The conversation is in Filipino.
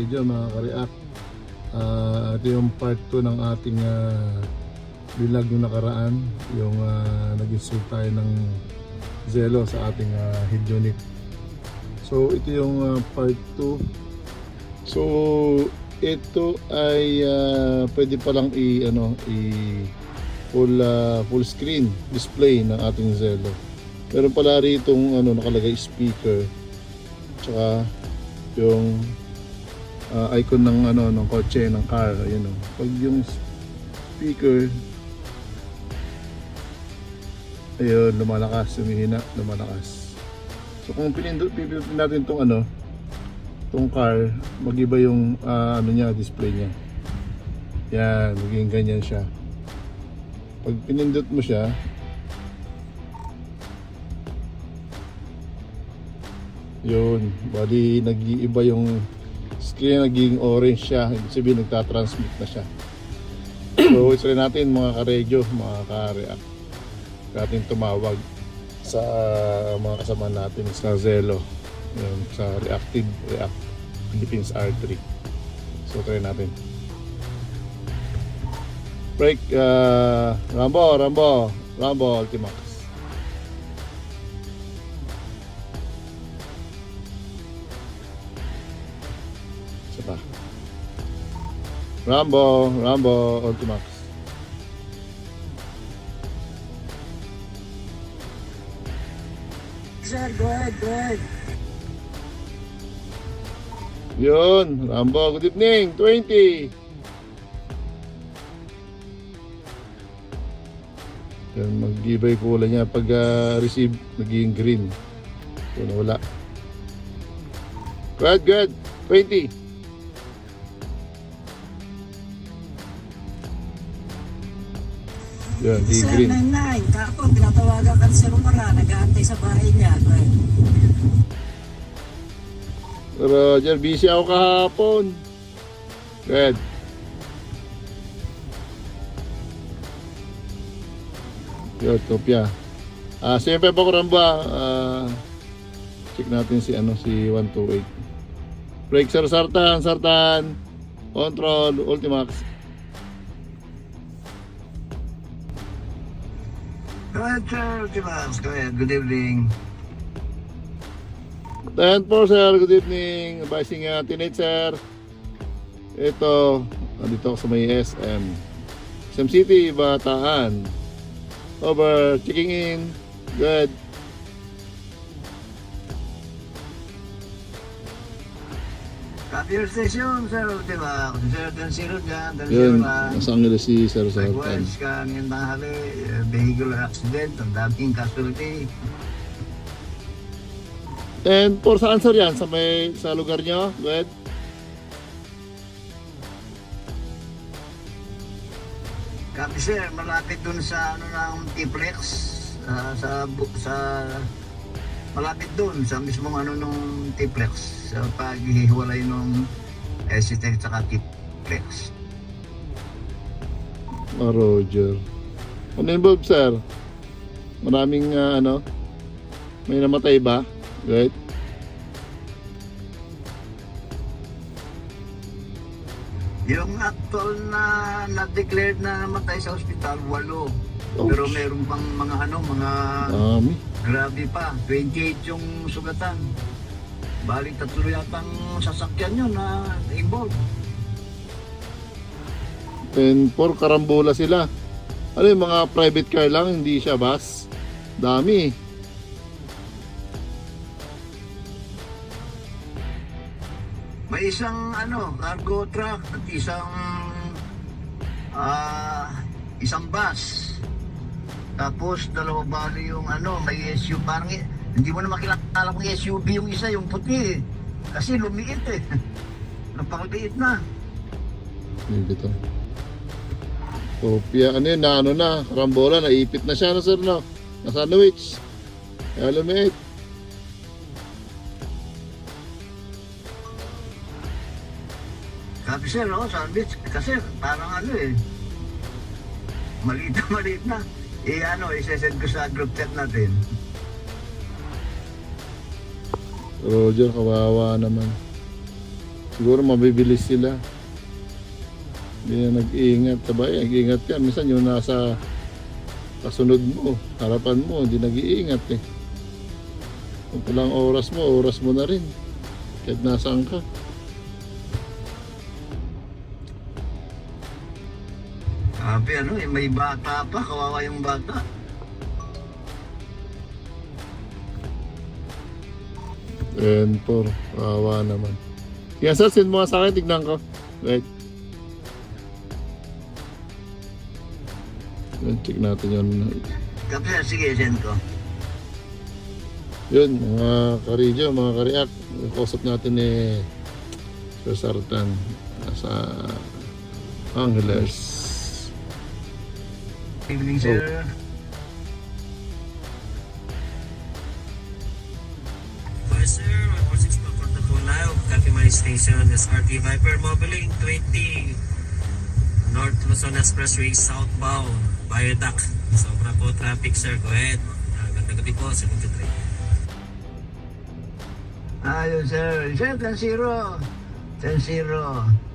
ka-radio, mga ka-react. Ito yung part 2 ng ating vlog yung nakaraan, yung nag-install tayo ng Zello sa ating head unit. So ito yung part 2. So ito ay pwede palang full screen display ng ating Zello. Meron pala rito nakalagay speaker, tsaka yung icon ng kotse, ng car. Ayun, pag yung speaker, ayun, lumalakas, humihina, lumalakas. So kung pipindutin natin tong car, mag-iba yung display niya. Yan, magiging ganyan siya. Pag pinindot mo siya, yun, bali nag-iiba yung screen, naging orange siya. Ibig sabihin nagtatransmit na siya. So try natin mga ka-radio, mga ka-react, natin tumawag sa mga kasama natin sa Zello, yun, sa React Philippines R3. So try natin. Break, Rambo Ultimax. Isa pa. Rambo Ultimax. Sir, go ahead. Yun, Rambo, good evening, 20. Yan, mag-iba yung kulay niya. Pag receive, naging green. So, nawala. Good, 20. Yan, di Sir, green. 99. Kako, pinatawagan ka si Romara. Nag-aantay sa bahay niya. Roger, busy ako kahapon. Good. Yun, kopya. Siyempre pa ko Ramba. Check natin si 128. Break, sir, Sartan. Control, Ultimax. Go ahead, sir. Ultimax. Go ahead. Good evening. 10-4, sir. Good evening. Advising teenage, sir. Ito, dito ako sa may SM. SM City, Bataan. Over, checking in. Good. Copy your station, sir. Ultimax. Sir, Dansiro dyan. Yun, nasa Angeles si Sir Sartan. Likewise, kanina tanghali, vehicular accident. Ang daming casualty. And for saan, sir, yan? Sa lugar nyo? Good. Copy, sir. Malapit dun sa ng T-Plex. Malapit dun sa mismong nung T-Plex. Sa paghihiwalay nung SCTEC at T-Plex. Roger. Ano involved, sir? Maraming may namatay ba? Right? Yung actual na na-declared na namatay sa ospital, 8. Pero meron pang mga grabe pa. 28 yung sugatan. Balik 3 yatang sasakyan yun na involved. And for karambola sila. Ano yung mga private car lang, hindi siya bus? Dami. May isang cargo truck at isang bus. Tapos dalawa bali yung may SUV, parang hindi mo na makilala kung SUV yung isa, yung puti. Kasi lumiit eh. Napakaliit na. Dito. Kopya, karambola, naipit na siya, sir, no? Nasa sandwich. Kaya lumiit. Sabi sir, sandwich. Kasi parang maliit na. Isesend ko sa group chat natin. Roger, kawawa naman. Siguro mabibilis sila. Hindi na nag-iingat. Sabay, nag-iingat ka. Minsan yung nasa kasunod mo, harapan mo, hindi nag-iingat eh. Kung palang oras mo na rin. Kahit nasaan ka. Sabi may bata pa, kawawa yung bata. And for kawawa naman. Yan sir, send mo nga sa akin, tignan ko. Right. Yan, check natin yun. Kapila, sige, send ko. Yun, mga karidyo, mga kariak. Kausap natin ni Sir Sartan sa Angeles. Good evening, sir. Hi sir, 146 po for the phone live. Kakiman Station, SRT Viper Mobiling 20 North Luzon Expressway southbound Viaduct. Sobra po traffic sir, go ahead. Ganda gabi po, 73. Ayun, sir. Sir, 10-0. 10-0.